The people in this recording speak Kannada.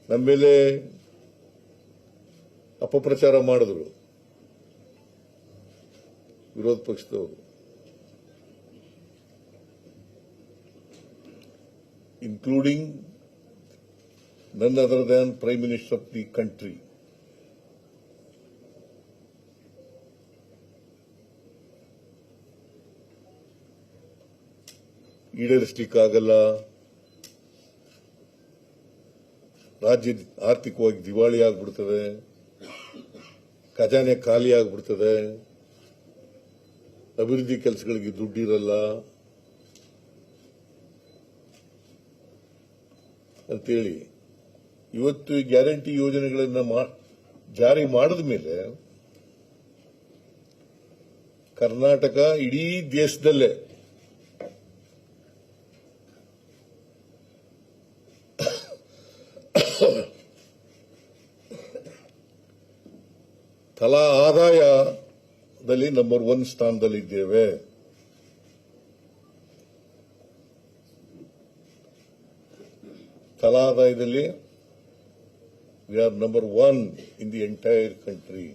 ನಮ್ಮ ಮೇಲೆ ಅಪಪ್ರಚಾರ ಮಾಡಿದ್ರು ವಿರೋಧ ಪಕ್ಷದವರು. including none other than Prime Minister of the country. ಈಡೇರಿಸಲಿಕ್ಕಾಗಲ್ಲ, ರಾಜ್ಯ ಆರ್ಥಿಕವಾಗಿ ದಿವಾಳಿ ಆಗ್ಬಿಡ್ತದೆ, ಖಜಾನೆ ಖಾಲಿ ಆಗ್ಬಿಡ್ತದೆ, ಅಭಿವೃದ್ಧಿ ಕೆಲಸಗಳಿಗೆ ದುಡ್ಡಿರಲ್ಲ ಅಂತೇಳಿ ಇವತ್ತು ಈ ಗ್ಯಾರಂಟಿ ಯೋಜನೆಗಳನ್ನು ಜಾರಿ ಮಾಡಿದ ಮೇಲೆ ಕರ್ನಾಟಕ ಇಡೀ ದೇಶದಲ್ಲೇ ತಲಾ ಆದಾಯದಲ್ಲಿ ನಂಬರ್ 1 ಸ್ಥಾನದಲ್ಲಿದ್ದೇವೆ. ತಲಾ ಆದಾಯದಲ್ಲಿ we are number 1 in the entire country.